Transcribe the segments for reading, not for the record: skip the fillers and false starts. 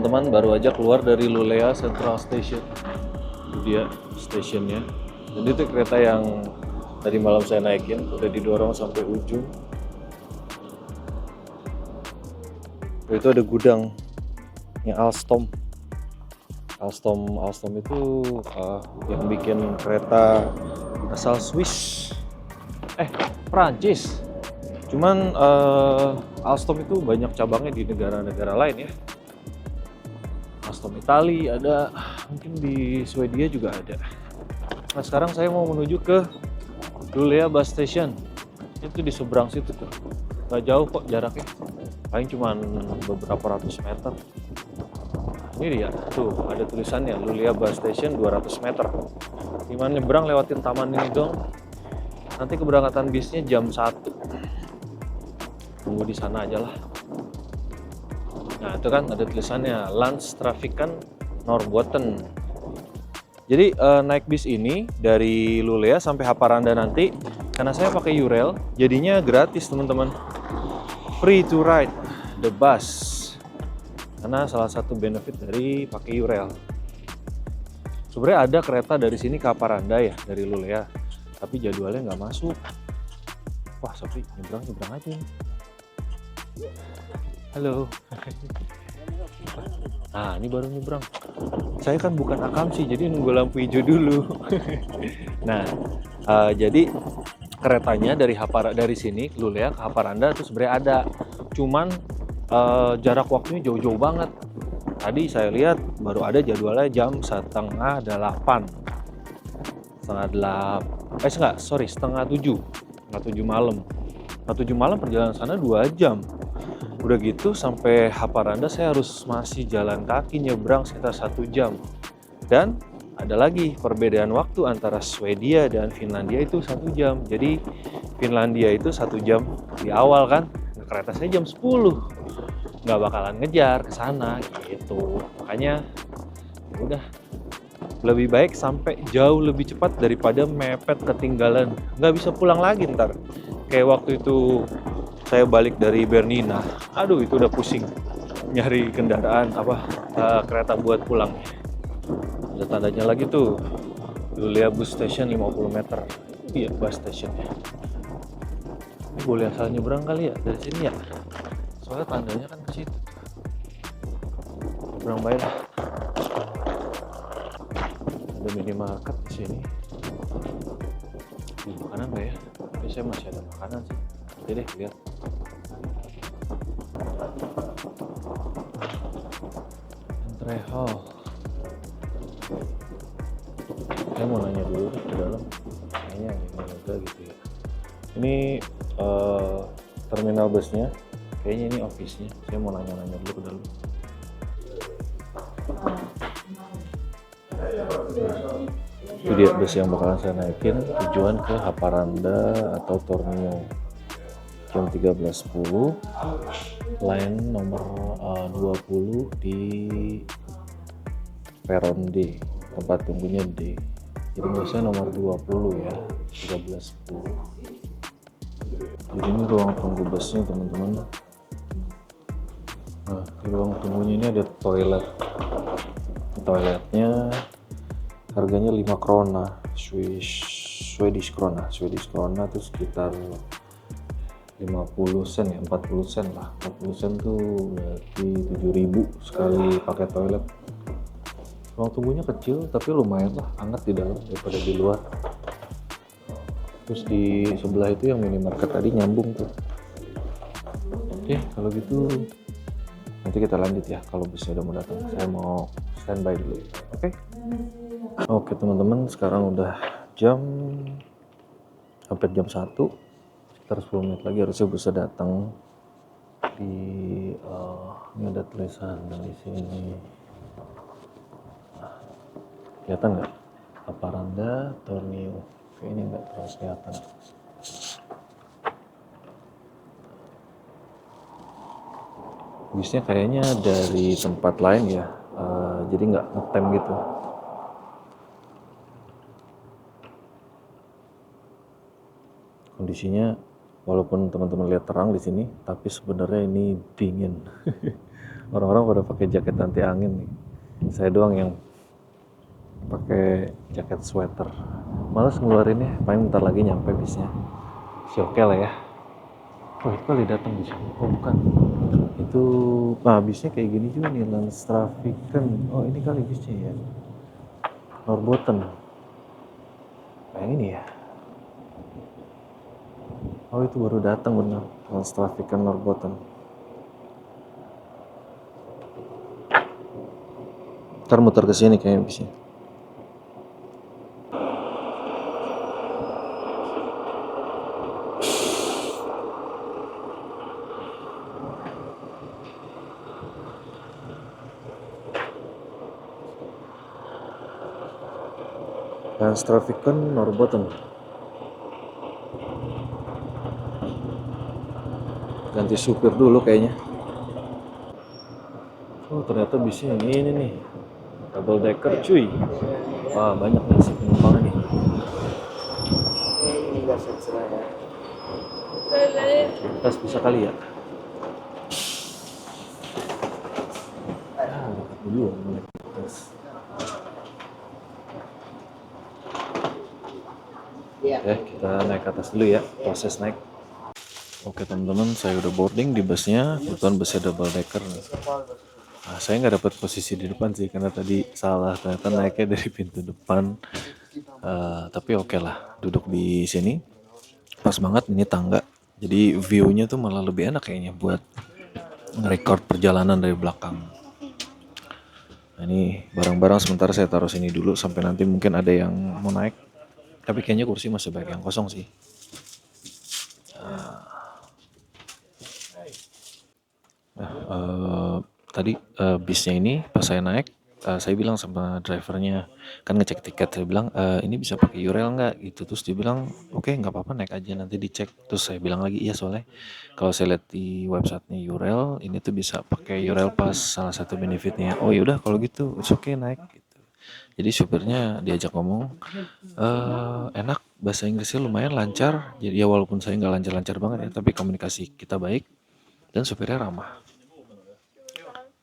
teman-teman, baru aja keluar dari Lulea Central Station. Itu dia stationnya. Dan itu kereta yang tadi malam saya naikin, udah didorong sampai ujung. Itu ada gudangnya Alstom. Alstom itu yang bikin kereta asal Swiss, Prancis. Cuman Alstom itu banyak cabangnya di negara-negara lain ya. Alstom Italia ada, mungkin di Swedia juga ada. Nah sekarang saya mau menuju ke Lulea Bus Station. Itu di seberang situ tuh. Gak jauh kok jaraknya. Paling cuma beberapa ratus meter. Ini dia, tuh ada tulisannya Lulea Bus Station 200 meter. Gimana nyebrang lewatin taman ini dong. Nanti keberangkatan bisnya jam 1. Tunggu di sana aja lah. Nah itu kan ada tulisannya Landstrafiken Norrbotten. Jadi naik bis ini dari Lulea sampai Haparanda nanti, karena saya pakai Eurail, jadinya gratis teman-teman. Free to ride the bus. Karena salah satu benefit dari pakai Eurail. Sebenarnya ada kereta dari sini ke Haparanda ya, dari Lulea, tapi jadwalnya nggak masuk. Wah, Sofi nyebrang aja. Halo. Nah, ini baru nyebrang. Saya kan bukan akamsi, jadi nunggu lampu hijau dulu. Nah, jadi keretanya dari sini Lulea ke Haparanda itu sebenarnya ada. Cuman jarak waktunya jauh-jauh banget. Tadi saya lihat baru ada jadwalnya jam setengah 8 malam. Setengah 7 malam perjalanan sana 2 jam. Udah gitu sampai Haparanda saya harus masih jalan kaki nyebrang sekitar 1 jam. Dan ada lagi perbedaan waktu antara Swedia dan Finlandia itu 1 jam. Jadi Finlandia itu 1 jam di awal kan, kereta saya jam 10. Nggak bakalan ngejar ke sana gitu. Makanya udah lebih baik sampai jauh lebih cepat daripada mepet ketinggalan. Nggak bisa pulang lagi ntar. Kayak waktu itu saya balik dari Bernina. Aduh itu udah pusing nyari kendaraan kereta buat pulang. Ada tandanya lagi tuh. Lulea Bus Station 50 meter. Iya bus stationnya. Ini boleh asal nyebrang kali ya dari sini ya. Soalnya tandanya kan ke situ. Nyebrang baik lah. Ada minimarket di sini. Di makanan nggak ya? Tapi saya masih ada makanan sih. Oke deh, lihat. Entry hall. Saya mau nanya dulu ke dalam. Kayaknya ini juga gitu ya. Ini terminal busnya. Kayaknya ini office-nya. Saya mau nanya-nanya dulu ke dalam. Itu dia bus yang bakalan saya naikin, tujuan ke Haparanda atau Tornio. Jam 13.10, line nomor 20 di peron D, tempat tunggunya D. Jadi busnya nomor 20 ya, 13.10. Jadi ini ruang tunggu busnya teman-teman. Nah, di ruang tunggunya ini ada toilet. Toiletnya harganya 5 krona, Swedish krona itu sekitar 50 sen ya, 40 sen lah. 40 sen tuh berarti 7.000 sekali pakai toilet. Ruang tunggunya kecil tapi lumayan lah, hangat di dalam daripada di luar. Terus di sebelah itu yang minimarket tadi nyambung tuh. Oke, kalau gitu nanti kita lanjut ya kalau busnya udah mau datang. Saya mau standby dulu. Oke teman-teman, sekarang udah hampir jam 1. Sekitar 10 menit lagi harusnya bisa datang. Ini ada tulisan di sini. Kelihatan nggak? Haparanda Tornio. Kayaknya nggak terlalu kelihatan. Bisnya kayaknya dari tempat lain ya, jadi nggak ngetem gitu. Kondisinya walaupun teman-teman lihat terang di sini, tapi sebenarnya ini dingin. Orang-orang pada pakai jaket anti angin nih. Saya doang yang pakai jaket sweater. Males ngeluarinnya, paling bentar lagi nyampe bisnya. Si oke lah ya. Oh itu kali datang bis. Oh bukan. Itu, nah bisnya kayak gini juga nih, Landstrafiken. Oh ini kali bisnya ya. Norbotten. Nah yang ini ya. Oh itu baru datang benar. Landstrafiken Norbotten. Ntar muter ke sini kayaknya bisnya. Landstrafiken Norbotten. Ganti supir dulu kayaknya. Oh ternyata bisnya yang ini nih. Double decker cuy. Wah banyak nih si penumpangnya nih. Tes bisa kali ya. Dulu tes. Oke kita naik ke atas dulu ya. Proses naik. Oke teman-teman, saya udah boarding di busnya. Kebetulan busnya double decker. Nah, saya nggak dapat posisi di depan sih karena tadi salah, ternyata naiknya dari pintu depan. Tapi oke lah, duduk di sini. Pas banget ini tangga. Jadi view-nya tuh malah lebih enak kayaknya buat nge-record perjalanan dari belakang. Nah, ini barang-barang sementara saya taruh sini dulu sampai nanti mungkin ada yang mau naik. Tapi kayaknya kursi masih banyak yang kosong sih. Tadi bisnya ini pas saya naik, saya bilang sama drivernya, kan ngecek tiket, saya bilang ini bisa pakai Eurail nggak gitu, terus dia bilang oke nggak apa-apa naik aja nanti dicek. Terus saya bilang lagi iya soalnya kalau saya lihat di websitenya Eurail ini tuh bisa pakai Eurail Pass, salah satu benefitnya. Oh yaudah kalau gitu it's okay naik gitu. Jadi supirnya diajak ngomong, enak, bahasa Inggrisnya lumayan lancar. Jadi ya walaupun saya nggak lancar-lancar banget ya, tapi komunikasi kita baik dan supirnya ramah,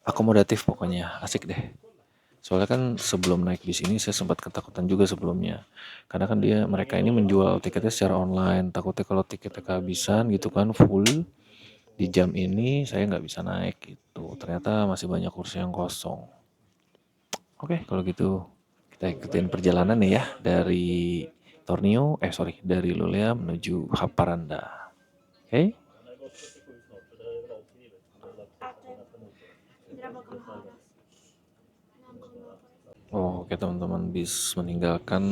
akomodatif pokoknya, asik deh. Soalnya kan sebelum naik bis ini saya sempat ketakutan juga sebelumnya. Karena kan mereka ini menjual tiketnya secara online. Takutnya kalau tiketnya kehabisan gitu kan full di jam ini saya nggak bisa naik gitu. Ternyata masih banyak kursi yang kosong. Oke, kalau gitu kita ikutin perjalanan nih ya dari dari Lulea menuju Haparanda. Oke? Oh, oke teman-teman, bis meninggalkan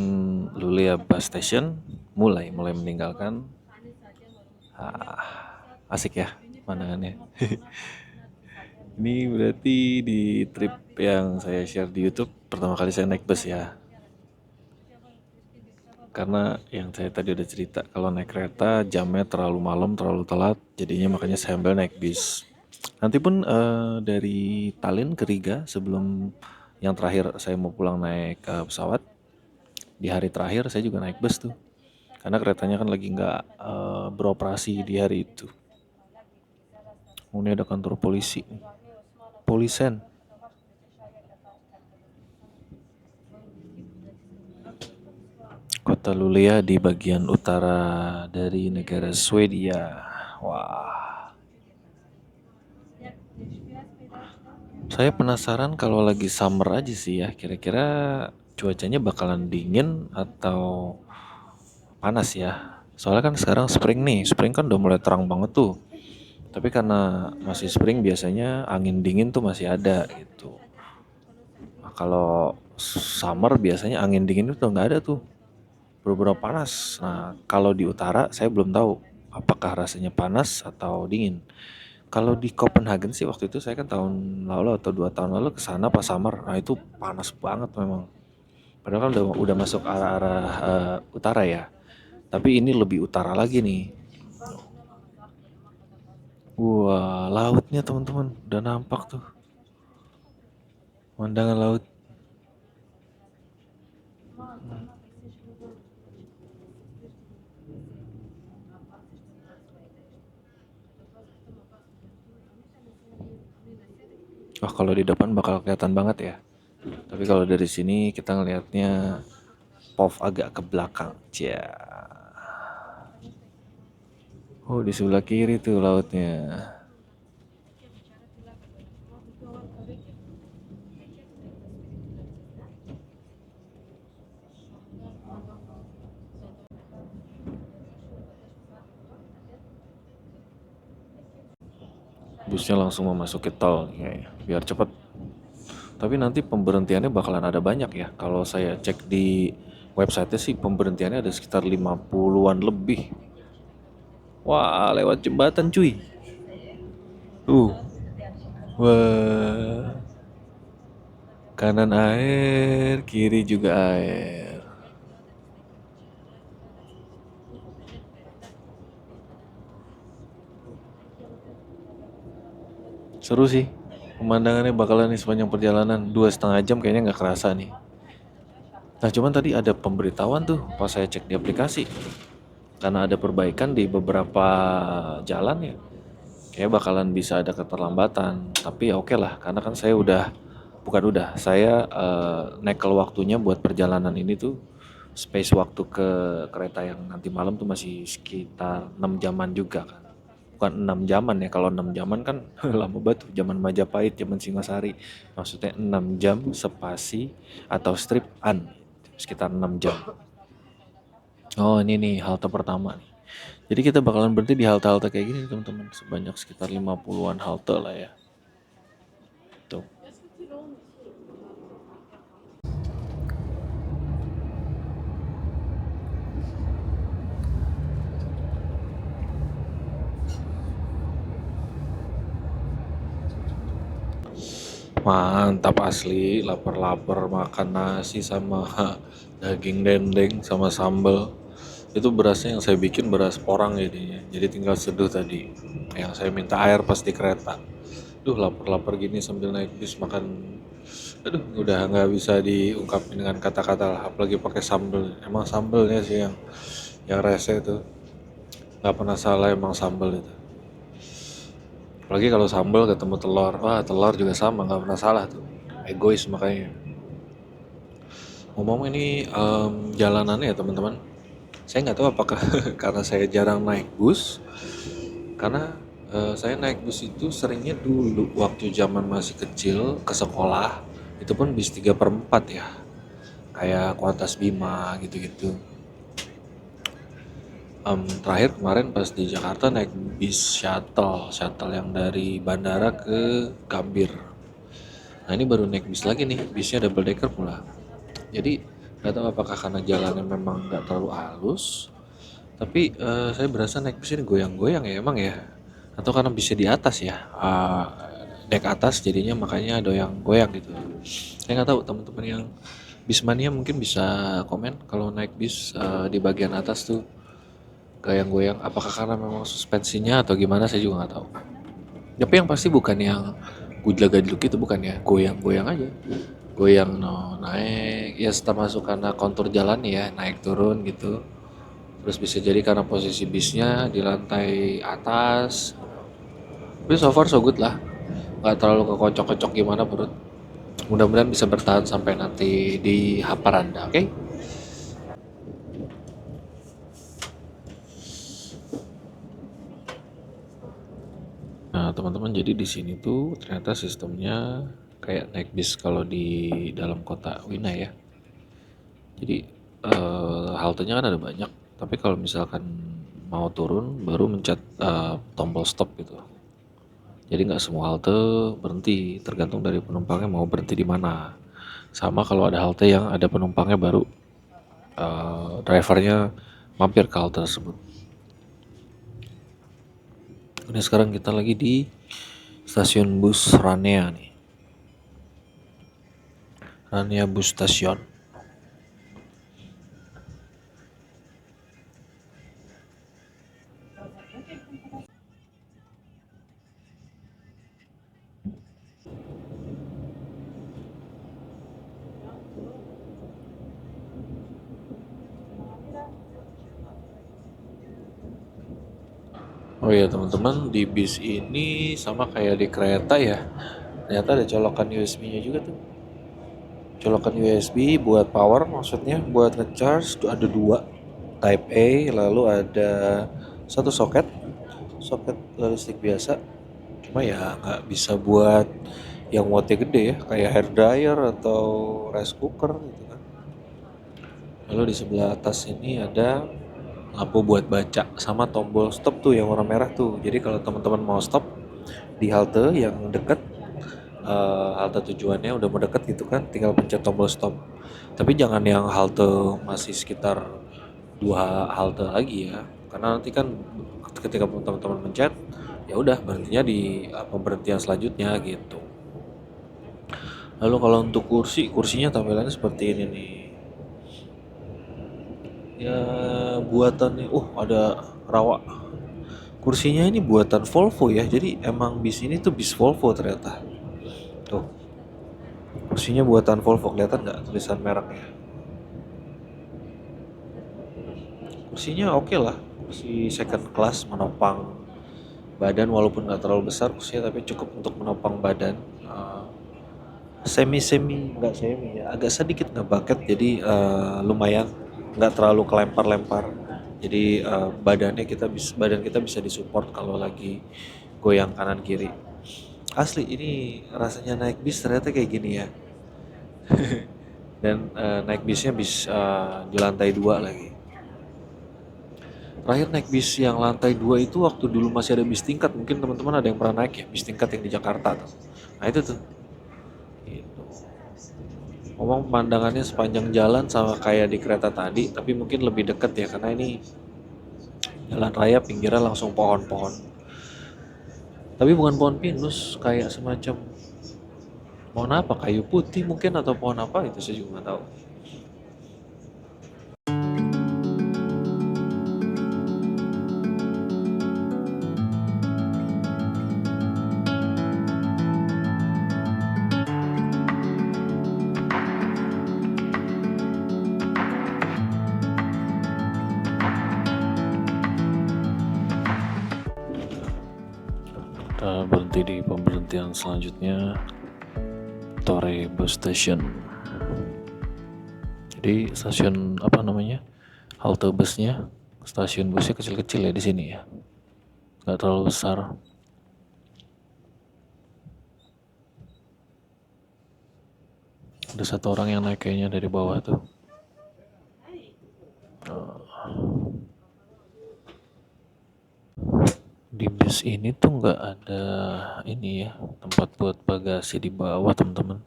Lulea Bus Station, mulai meninggalkan. Asik ya pandangannya. Ini berarti di trip yang saya share di YouTube pertama kali saya naik bus ya. Karena yang saya tadi udah cerita kalau naik kereta jamnya terlalu malam, terlalu telat, jadinya makanya saya ambil naik bis. Nanti pun dari Tallinn ke Riga sebelum yang terakhir saya mau pulang naik pesawat, di hari terakhir saya juga naik bus tuh. Karena keretanya kan lagi nggak beroperasi di hari itu. Oh, ini ada kantor polisi, polisen. Kota Luleå di bagian utara dari negara Swedia. Wah, saya penasaran kalau lagi summer aja sih ya. Kira-kira cuacanya bakalan dingin atau panas ya. Soalnya kan sekarang spring nih. Spring kan udah mulai terang banget tuh. Tapi karena masih spring biasanya angin dingin tuh masih ada gitu. Nah, kalau summer biasanya angin dingin itu nggak ada tuh. Bener-bener panas. Nah, kalau di utara saya belum tahu apakah rasanya panas atau dingin. Kalau di Copenhagen sih waktu itu saya kan tahun lalu atau 2 tahun lalu ke sana pas summer. Nah, itu panas banget memang. Padahal kan udah masuk arah-arah utara ya. Tapi ini lebih utara lagi nih. Wah, lautnya teman-teman udah nampak tuh. Pemandangan laut. Wah, kalau di depan bakal kelihatan banget ya. Tapi kalau dari sini kita ngelihatnya POV agak ke belakang. Cia. Oh, di sebelah kiri tuh lautnya. Busnya langsung memasuki tol kayaknya, biar cepet. Tapi nanti pemberhentiannya bakalan ada banyak ya. Kalau saya cek di website sih pemberhentiannya ada sekitar 50-an lebih. Wah, lewat jembatan cuy. Uh, wah, kanan air, kiri juga air. Seru sih. Pemandangannya bakalan nih sepanjang perjalanan 2,5 jam kayaknya nggak kerasa nih. Nah cuman tadi ada pemberitahuan tuh pas saya cek di aplikasi. Karena ada perbaikan di beberapa jalan ya. Kayak bakalan bisa ada keterlambatan. Tapi ya oke lah, karena kan saya udah, bukan udah, saya nekel waktunya buat perjalanan ini tuh space waktu ke kereta yang nanti malam tuh masih sekitar 6 jaman juga kan. Bukan 6 jaman ya, kalau 6 jaman kan lama banget tuh, zaman Majapahit, zaman Singasari. Maksudnya 6 jam spasi atau strip an, sekitar 6 jam. Oh ini nih halte pertama nih. Jadi kita bakalan berhenti di halte-halte kayak gini teman-teman. Sebanyak sekitar 50-an halte lah ya. Tuh. Mantap asli, lapar-lapar makan nasi sama daging dendeng sama sambal. Itu berasnya yang saya bikin beras porang jadinya. Jadi tinggal seduh tadi. Yang saya minta air pas di kereta. Duh lapar-lapar gini sambil naik bis makan. Aduh udah nggak bisa diungkapin dengan kata-kata lah. Apalagi pakai sambal. Emang sambalnya sih yang rese itu. Nggak pernah salah emang sambal itu. Apalagi kalau sambal ketemu telur. Wah telur juga sama nggak pernah salah tuh. Egois makanya. Ngomong ini jalanannya ya teman-teman. Saya nggak tahu apakah karena saya jarang naik bus. Karena saya naik bus itu seringnya dulu waktu zaman masih kecil ke sekolah. Itu pun bis 3/4 ya. Kayak Kuantas Bima gitu-gitu. Terakhir kemarin pas di Jakarta naik bis shuttle yang dari bandara ke Gambir. Nah ini baru naik bis lagi nih, bisnya double decker pula. Jadi nggak tahu apakah karena jalannya memang nggak terlalu halus, tapi saya berasa naik bis ini goyang-goyang ya emang ya. Atau karena bisnya di atas ya, dek atas jadinya makanya doyang goyang gitu. Saya nggak tahu teman-teman yang bismania mungkin bisa komen kalau naik bis di bagian atas tuh goyang-goyang. Apakah karena memang suspensinya atau gimana saya juga nggak tahu. Tapi yang pasti bukan yang gujlak-gajluk itu bukan ya, goyang-goyang aja. Goyang no naik ya termasuk karena kontur jalan ya naik turun gitu. Terus bisa jadi karena posisi bisnya di lantai atas. Tapi so far so good lah, nggak terlalu kekocok-kocok gimana perut. Mudah-mudahan bisa bertahan sampai nanti di Haparanda, oke? Nah teman-teman jadi di sini tuh ternyata sistemnya kayak naik bis kalau di dalam kota Wina ya. Jadi haltenya kan ada banyak, tapi kalau misalkan mau turun baru mencet tombol stop gitu. Jadi nggak semua halte berhenti, tergantung dari penumpangnya mau berhenti di mana. Sama kalau ada halte yang ada penumpangnya baru drivernya mampir ke halte tersebut. Ini sekarang kita lagi di stasiun bus Ranea nih. Ranea Bus Station. Oh iya teman-teman, di bis ini sama kayak di kereta ya, Ternyata ada colokan USB-nya juga tuh. Colokan USB buat power, maksudnya buat ngecharge tuh ada dua, Type A, lalu ada satu soket, soket listrik biasa. Cuma ya nggak bisa buat yang wattnya gede ya, kayak hair dryer atau rice cooker gitu kan. Lalu di sebelah atas ini ada lampu buat baca sama tombol stop tuh yang warna merah tuh. Jadi kalau teman-teman mau stop di halte yang deket, halte tujuannya udah mau deket gitu kan, tinggal pencet tombol stop. Tapi jangan yang halte masih sekitar dua halte lagi ya, karena nanti kan ketika teman-teman mencet, ya udah berhentinya di pemberhentian selanjutnya gitu. Lalu kalau untuk kursinya tampilannya seperti ini nih. Ya buatan nih, ada rawa. Kursinya ini buatan Volvo ya, jadi emang bis ini tuh bis Volvo ternyata. Tuh, kursinya buatan Volvo, kelihatan nggak tulisan mereknya? Kursinya oke lah, kursi second class menopang badan walaupun nggak terlalu besar kursinya tapi cukup untuk menopang badan. Semi-semi, nggak semi ya, agak sedikit ngebucket jadi lumayan nggak terlalu kelempar-lempar. Jadi badan kita bisa disupport kalau lagi goyang kanan kiri. Asli ini rasanya naik bis ternyata kayak gini ya. Dan naik bisnya di lantai 2 lagi. Terakhir naik bis yang lantai 2 itu waktu dulu masih ada bis tingkat. Mungkin teman-teman ada yang pernah naik ya, bis tingkat yang di Jakarta tuh. Nah itu tuh. Gitu. Ngomong pemandangannya sepanjang jalan sama kayak di kereta tadi, tapi mungkin lebih deket ya karena ini jalan raya pinggirnya langsung pohon-pohon. Tapi bukan pohon pinus, kayak semacam pohon apa? Kayu putih mungkin atau pohon apa itu saya juga nggak tahu. Kita berhenti di pemberhentian selanjutnya, Tore Bus Station. Jadi stasiun apa namanya? Halte busnya, stasiun busnya kecil-kecil ya di sini ya, nggak terlalu besar. Ada satu orang yang naik kayaknya dari bawah tuh. Di bis ini tuh nggak ada ini ya, tempat buat bagasi di bawah teman-teman.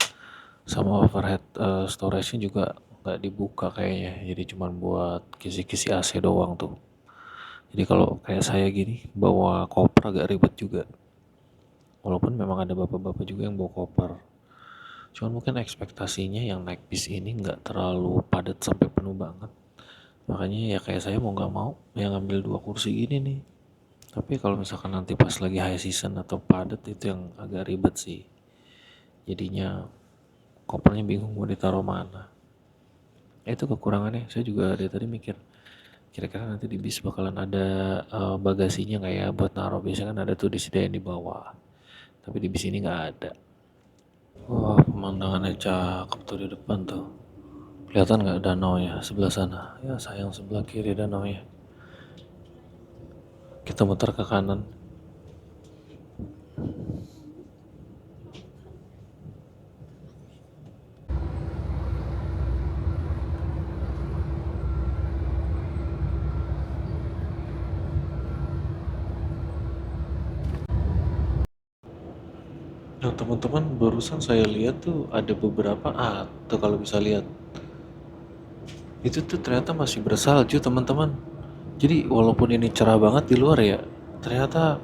Sama overhead storage-nya juga nggak dibuka kayaknya. Jadi cuman buat kisi-kisi AC doang tuh. Jadi kalau kayak saya gini bawa koper agak ribet juga. Walaupun memang ada bapak-bapak juga yang bawa koper. Cuman mungkin ekspektasinya yang naik bis ini nggak terlalu padat sampai penuh banget. Makanya ya kayak saya mau nggak mau yang ngambil dua kursi gini nih. Tapi kalau misalkan nanti pas lagi high season atau padat itu yang agak ribet sih. Jadinya kopernya bingung mau ditaruh mana. Itu kekurangannya. Saya juga dari tadi mikir kira-kira nanti di bis bakalan ada bagasinya nggak ya buat naruh. Biasanya kan ada tuh disediain di bawah. Tapi di bis ini nggak ada. Wah, pemandangannya cakep tuh di depan tuh. Kelihatan nggak danau ya sebelah sana? Ya sayang sebelah kiri danau ya. Kita muter ke kanan. Nah teman-teman barusan saya lihat tuh ada beberapa tuh kalau bisa lihat itu tuh ternyata masih bersalju teman-teman. Jadi walaupun ini cerah banget di luar ya, ternyata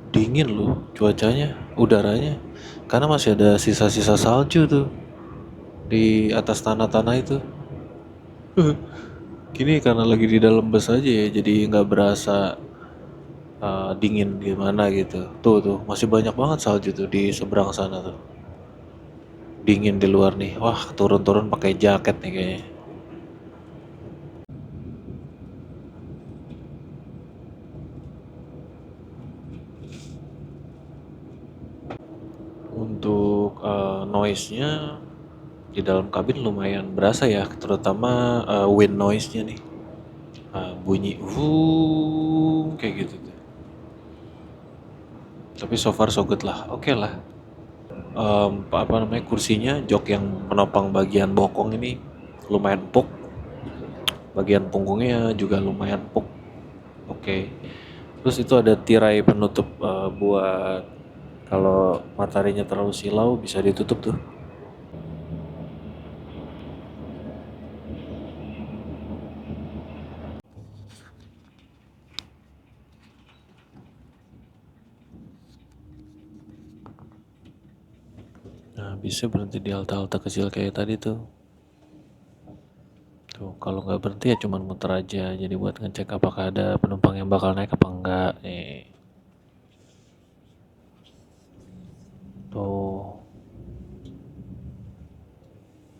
dingin loh cuacanya, udaranya, karena masih ada sisa-sisa salju tuh di atas tanah-tanah itu. Gini karena lagi di dalam bus aja ya, jadi nggak berasa dingin gimana gitu. Tuh masih banyak banget salju tuh di seberang sana tuh. Dingin di luar nih. Wah, turun-turun pakai jaket nih kayaknya. Untuk noise-nya di dalam kabin lumayan berasa ya, terutama wind noise-nya nih. Bunyi kayak gitu tuh. Tapi so far so good lah, oke lah. Apa namanya, kursinya, jok yang menopang bagian bokong ini lumayan empuk, bagian punggungnya juga lumayan empuk. Oke. Terus itu ada tirai penutup buat kalau mataharinya terlalu silau bisa ditutup tuh. Nah, bisa berhenti di halte-halte kecil kayak tadi tuh. Tuh, kalau nggak berhenti ya cuman muter aja. Jadi buat ngecek apakah ada penumpang yang bakal naik apa enggak. Tuh,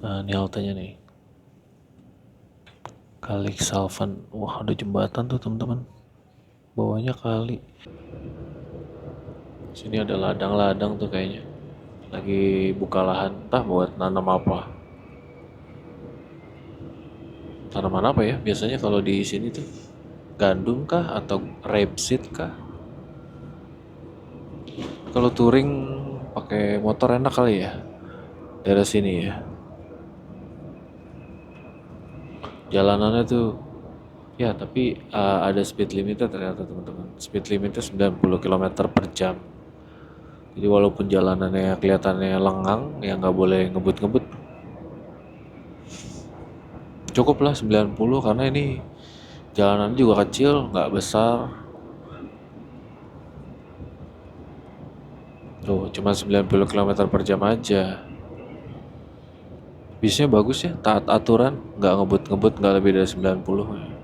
nah ini haltenya nih. Kali Salvan. Wah, ada jembatan tuh teman-teman. Bawahnya kali. Sini ada ladang-ladang tuh kayaknya. Lagi buka lahan, entah buat nanam apa. Tanaman apa ya? Biasanya kalau di sini tuh gandum kah atau rapeseed kah? Kalau touring pakai motor enak kali ya. Daerah sini ya. Jalanannya tuh ya, tapi ada speed limitnya ternyata teman-teman. Speed limitnya 90 km per jam. Jadi walaupun jalanannya kelihatannya lengang, ya nggak boleh ngebut-ngebut. Cukup lah 90 karena ini jalanan juga kecil, nggak besar. Tuh, cuma 90 km per jam aja. Bisnya bagus ya, taat aturan, nggak ngebut-ngebut, nggak lebih dari 90.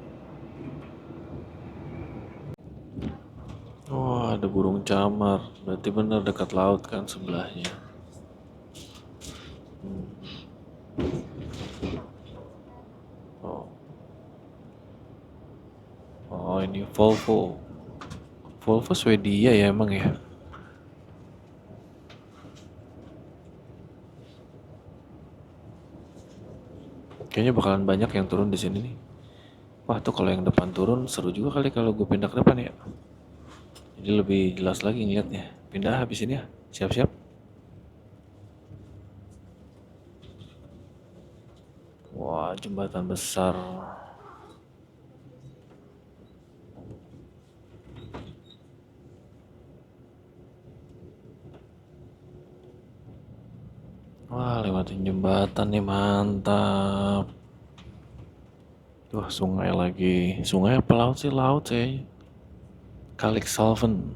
Oh, ada burung camar. Berarti bener dekat laut kan sebelahnya. Oh, oh ini Volvo. Volvo Swedia ya emang ya. Kayaknya bakalan banyak yang turun di sini nih. Wah tuh kalau yang depan turun seru juga kali kalau gue pindah ke depan ya. Jadi lebih jelas lagi ngeliatnya. Pindah habis ini ya. Siap-siap. Wah, jembatan besar. Wah, lewatin jembatan nih mantap. Wah, sungai lagi. Sungai apa laut sih? Laut sih. Kalik Salven.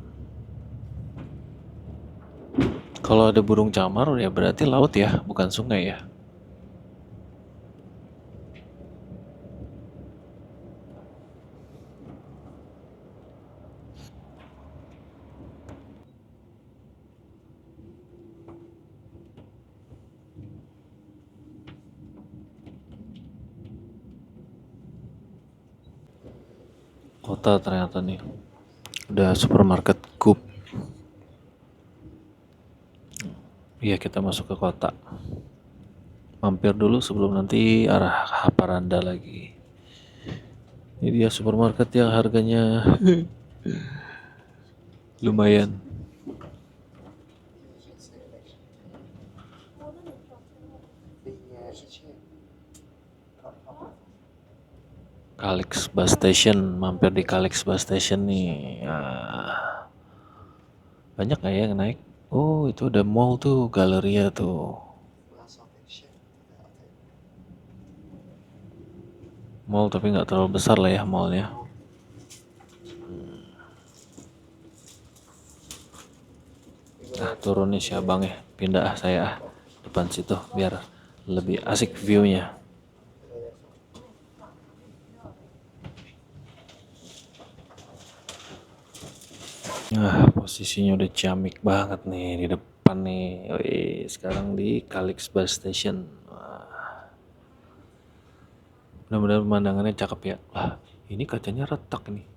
Kalau ada burung camar ya berarti laut ya, bukan sungai ya. Kota ternyata nih. Udah supermarket Coop. Iya, kita masuk ke kota. Mampir dulu sebelum nanti arah Haparanda lagi. Ini dia supermarket yang harganya lumayan. Kalix Bus Station, mampir di Kalix Bus Station nih. Banyak nggak ya yang naik? Oh, itu udah mall tuh, Galeria tuh. Mall tapi nggak terlalu besar lah ya mallnya. Nah, turun nih si abang ya. Pindah saya depan situ biar lebih asik view-nya. Nah, posisinya udah ciamik banget nih di depan nih. Wih, sekarang di Kalix Bus Station. Wah, benar-benar pemandangannya cakep ya. Wah, ini kacanya retak nih.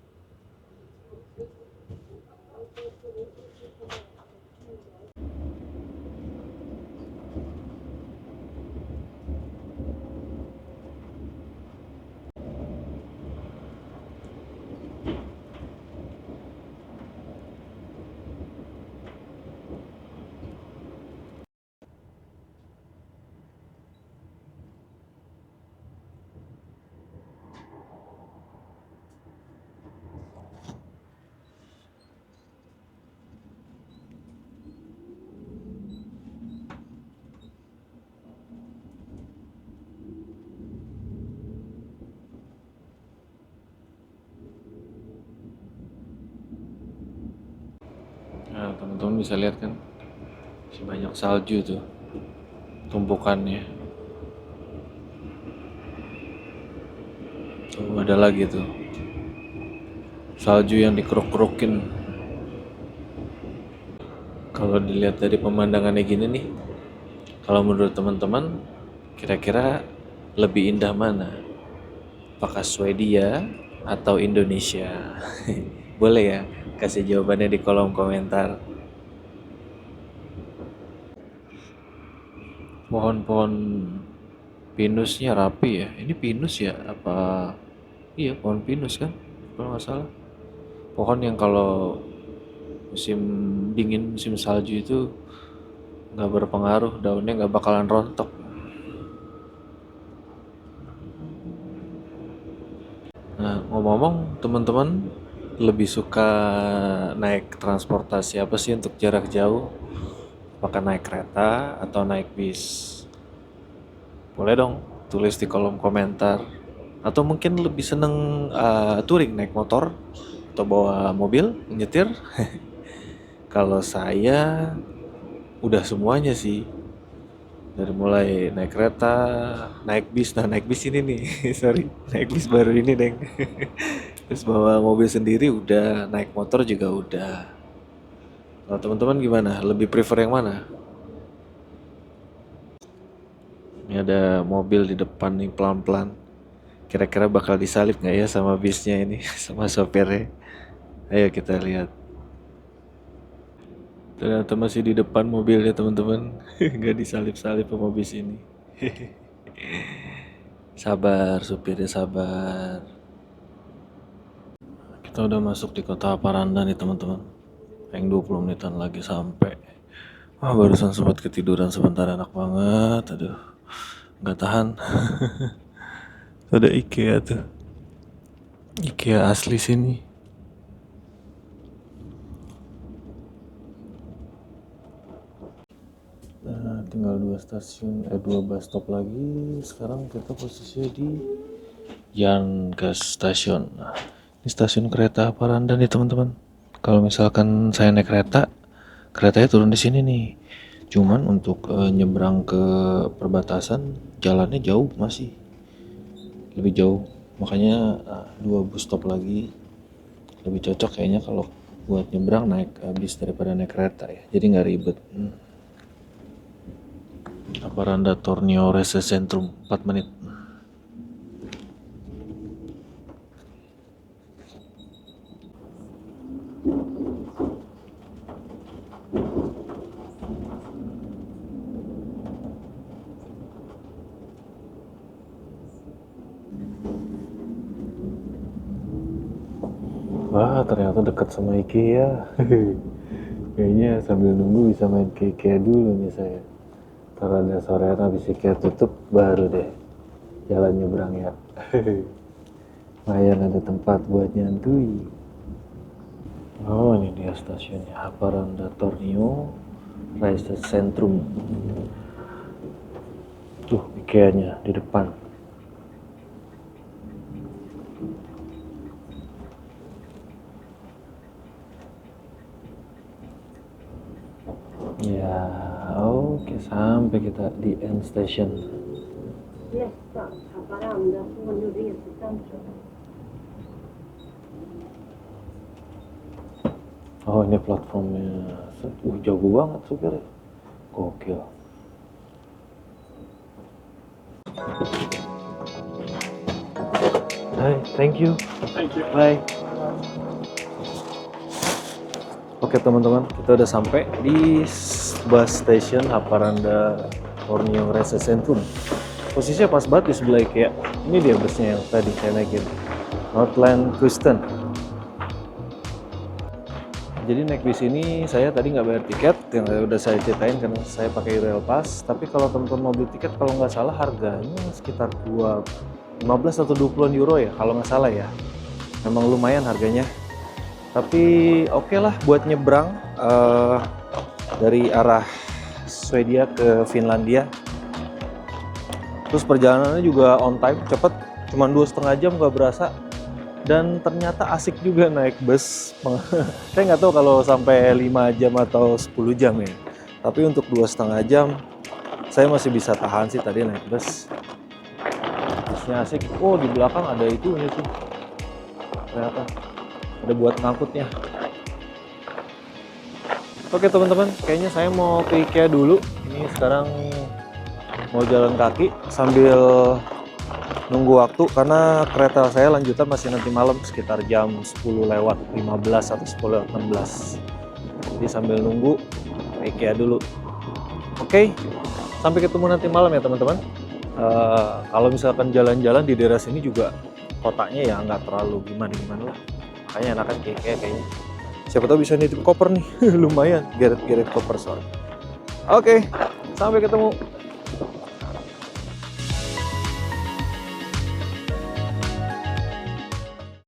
teman-teman bisa lihat kan, masih banyak salju tuh tumpukannya. Tuh ada lagi tuh salju yang dikeruk-kerukin. Kalau dilihat dari pemandangannya gini nih, kalau menurut teman-teman kira-kira lebih indah mana? Apakah Swedia atau Indonesia? Boleh ya kasih jawabannya di kolom komentar. Pohon-pohon pinusnya rapi ya. Ini pinus ya? Apa? Iya, pohon pinus kan? Kalau nggak salah. Pohon yang kalau musim dingin, musim salju itu nggak berpengaruh, daunnya nggak bakalan rontok. Nah, ngomong-ngomong, teman-teman lebih suka naik transportasi apa sih untuk jarak jauh? Apakah naik kereta atau naik bis? Boleh dong tulis di kolom komentar. Atau mungkin lebih seneng touring naik motor atau bawa mobil nyetir? Kalau saya udah semuanya sih. Dari mulai naik kereta, naik bis, nah naik bis ini nih, sorry, naik bis baru ini deng. Terus bawa mobil sendiri udah, naik motor juga udah. Kalau teman-teman gimana? Lebih prefer yang mana? Ini ada mobil di depan nih pelan-pelan. Kira-kira bakal disalip nggak ya sama bisnya ini, sama sopirnya? Ayo kita lihat. Ternyata masih di depan mobilnya teman-teman, nggak disalip-salip sama bis ini. Sabar, supirnya sabar. Kita udah masuk di kota Haparanda nih teman-teman. Yang 20 menitan lagi sampai. Wah, barusan sempat ketiduran sebentar, enak banget. Aduh, nggak tahan. Ada IKEA tuh. IKEA asli sini. Nah, tinggal 2 bus stop lagi. Sekarang kita posisinya di Yangas Station. Nah, ini stasiun kereta Haparanda nih teman-teman. Kalau misalkan saya naik kereta, keretanya turun di sini nih. Cuman untuk nyebrang ke perbatasan jalannya jauh, masih lebih jauh. Makanya 2 bus stop lagi lebih cocok kayaknya kalau buat nyebrang naik bis daripada naik kereta ya. Jadi nggak ribet. Haparanda Tornio Rese Centrum 4 menit. Wah, ternyata dekat sama IKEA. Kayaknya sambil nunggu bisa main ke IKEA dulu nih saya. Ntar ada sorean habis IKEA tutup baru deh jalan nyebrang ya. Lumayan ada tempat buat nyantui. Oh, ini dia stasiunnya Haparanda Tornio Race Centrum. Tuh IKEA-nya di depan. Ya, oke, sampai kita di end station. Nästa Haparanda Tornio Resecentrum. Oh, ini platformnya. Jago banget supirnya. Gokil. Hai, thank you. Bye. Oke teman-teman, kita udah sampai di bus station Haparanda Tornio Rese Centrum. Posisinya pas banget di sebelah IKEA. Ini dia busnya yang tadi saya naikin, Northland Houston. Jadi naik bis ini saya tadi nggak bayar tiket, yang udah saya ceritain karena saya pakai rail pass. Tapi kalau teman-teman mau beli tiket, kalau nggak salah harganya sekitar 15 atau 20 euro ya, kalau nggak salah ya. Memang lumayan harganya. Tapi oke lah buat nyebrang dari arah Swedia ke Finlandia. Terus perjalanannya juga on time, cepet, cuma 2,5 jam nggak berasa. Dan ternyata asik juga naik bus. Saya nggak tahu kalau sampai 5 jam atau 10 jam ya. Tapi untuk 2,5 jam, saya masih bisa tahan sih tadi naik bus. Busnya asik. Oh, di belakang ada itunya tuh. Ternyata ada buat ngangkutnya. Oke teman-teman, kayaknya saya mau ke IKEA dulu. Ini sekarang mau jalan kaki sambil nunggu waktu karena kereta saya lanjutan masih nanti malam sekitar jam 10 lewat 15 atau 10 lewat 16. Jadi sambil nunggu ke IKEA dulu. Oke, sampai ketemu nanti malam ya teman-teman. Kalau misalkan jalan-jalan di daerah sini juga kotanya ya nggak terlalu gimana-gimana lah. Makanya enakan ke IKEA kayaknya. Siapa tahu bisa nitip koper nih, lumayan, geret-geret koper soalnya. Oke, sampai ketemu.